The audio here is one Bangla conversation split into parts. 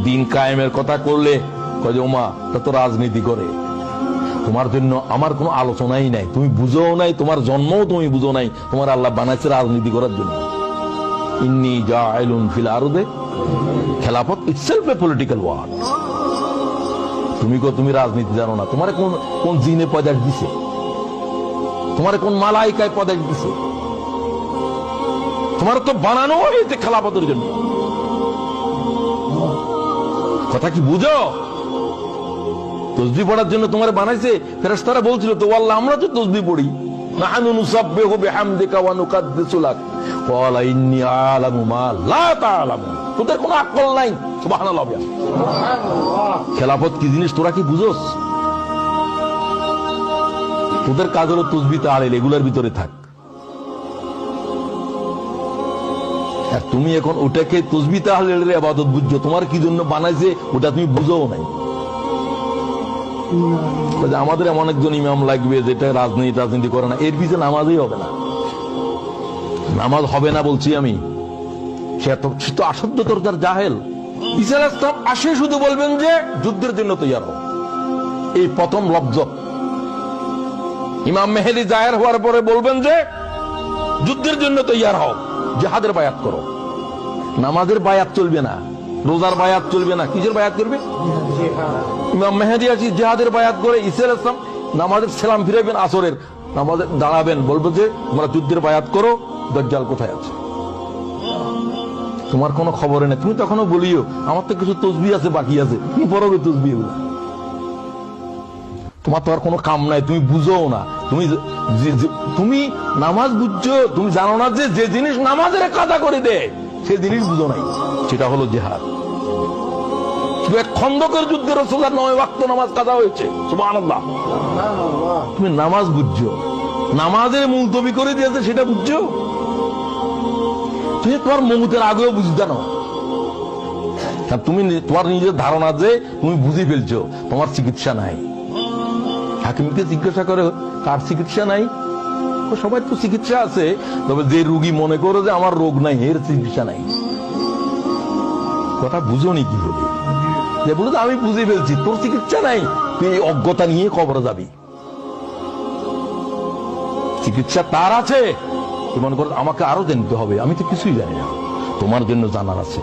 দিন কায়েমের কথা করলে কয় যে ওমা তা তো রাজনীতি করে। তোমার জন্য আমার কোনো আলোচনাই নাই, তুমি বুঝো নাই, তোমার জন্মও তুমি বুঝো নাই, তোমার আল্লাহ বানাইছে রাজনীতি করার জন্য। ইন্নী জাইলুন ফিল আরদে, খেলাফত ইটসেলফ এ পলিটিক্যাল ওয়ার্ড। তুমি রাজনীতি জানো না? তোমার কোন জিনে পয়দাশ দিছে? তোমার কোন মালাইকায় পয়দাশ দিছে? তোমার তো বানানো হয়েছে খেলাফতের জন্য। কথা কি বুঝো? তসবিহ পড়ার জন্য তোমার বানাইছে। ফেরেশতারা বলছিল তো আল্লাহ আমরা তো তসবিহ পড়ি, নাহনু নুসাব্বিহু বিহামদিকা ওয়া নুকাদ্দিসু লাক, ক্বালা ইন্নী আ'লামু মা লা তা'লামুন। তোদের কোনো আকল নাই। সুবহানাল্লাহ। খেলাফত কি জিনিস তোরা কি বুঝোস? তোদের কাজ হলো তসবিহ তাহলিল, এগুলোর ভিতরে থাক। আর তুমি এখন ওটাকে তসবিহ তাহলিলের ইবাদত বুঝছো। তোমার কি জন্য বানাইছে ওটা তুমি বুঝোও নাই। আমাদের এমন একজন ইমাম লাগবে যেটা রাজনীতি করে না, এর পিছনে নামাজই হবে না। নামাজ হবে না বলছি আমি। সে তো আসাধ্যতর তার জাহেল। ঈসা আলাইহিস সালাম আসে শুধু বলবেন যে যুদ্ধের জন্য তৈয়ার হও, এই প্রথম লফজ। ইমাম মেহেদী জাহের হওয়ার পরে বলবেন যে যুদ্ধের জন্য তৈয়ার হও, জিহাদের বায়াত করো। নামাজের বায়াত চলবে না, রোজার বায়াত চলবে না, কিসের বায়াত করবে? ইমাম মেহেদী আসি জিহাদের বায়াত করে। ঈসা আলাইহিস সালাম নামাজের সালাম ফিরাবেন, আসরের নামাজে দাঁড়াবেন, বলবো যে তোমরা যুদ্ধের বায়াত করো, দাজ্জাল কোথায় আছে? তোমার কোনো খবরে নেই। তুমি তখনও বলিও আমার তো কিছু তসবিহ আছে বাকি আছে, কি পড়বে তসবিহ? তোমার তো আর কোনো কাম নাই, তুমি বুঝো না। তুমি নামাজ বুঝছো, তুমি জানো না যে যে জিনিস নামাজের কাজা করে দেয় সে জিনিস বুঝো নাই, সেটা হলো জিহাদ। খন্দকের যুদ্ধে রাসূলুল্লাহ 9 ওয়াক্ত নামাজ কাজা হয়েছে। সুবহানাল্লাহ। তুমি নামাজ বুঝছো, নামাজের মুলতবি করে দিয়েছে সেটা বুঝছো? তুমি তোমার মমুতের আগেও বুঝতে না। তুমি তোমার নিজের ধারণা যে তুমি বুঝে ফেলছো, তোমার চিকিৎসা নাই। হাকিমকে জিজ্ঞাসা করে কার চিকিৎসা নাই? সবাই তো চিকিৎসা আছে, তবে যে রোগী মনে করে যে আমার রোগ নাই এর চিকিৎসা নাই। কথা বুঝোনি কি বলে? যে বলে আমি বুঝে ফেলছি, তোর চিকিৎসা নাই, তুই এই অজ্ঞতা নিয়ে কবরে যাবি। চিকিৎসা তার আছে, তুই মনে কর আমাকে আরো জানতে হবে, আমি তো কিছুই জানি না, তোমার জন্য জানার আছে।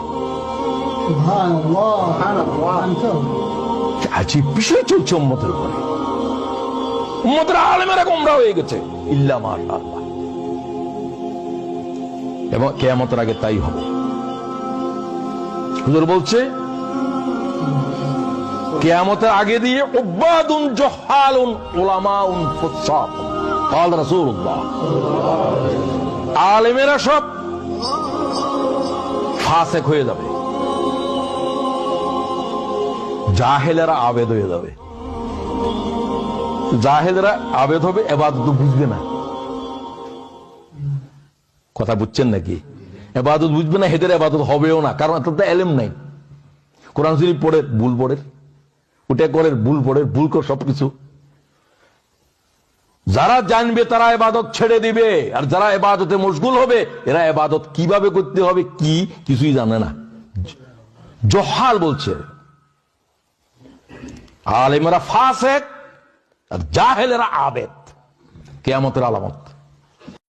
আজীব বিষয় চলছে উম্মতের উপরে। উম্মতের আলেমেরা গোমরা হয়ে গেছে, ইল্লা মাশাআল্লাহ। এবং কিয়ামতের আগে তাই হবে। হুজুর বলছে কিয়ামতের আগে দিয়ে উবাদুন জহালুন উলামাউন ফুসাক। قال রাসূলুল্লাহ, আলেমেরা সব ফাসিক হয়ে যাবে, জাহেলেরা আবেদ হয়ে যাবে। জাহেলেরা আবেদ হবে, ইবাদত বুঝবে না। কথা বুঝছেন নাকি? ইবাদত বুঝবে না, হেদের ইবাদত হবেও না, কারণ তাদের ইলম নাই। কোরআন শরীফ পড়ে ভুল পড়ে, ওটা করে ভুল পড়ে, ভুল করে সবকিছু। যারা জানবে তারা ইবাদত ছেড়ে দিবে, আর যারা ইবাদতে মশগুল হবে এরা ইবাদত কিভাবে করতে হবে কি কিছুই জানে না। জহাল বলছে, আলেমেরা ফাসিক আর জাহেলেরা আবেদ। কিয়ামতের আলামত।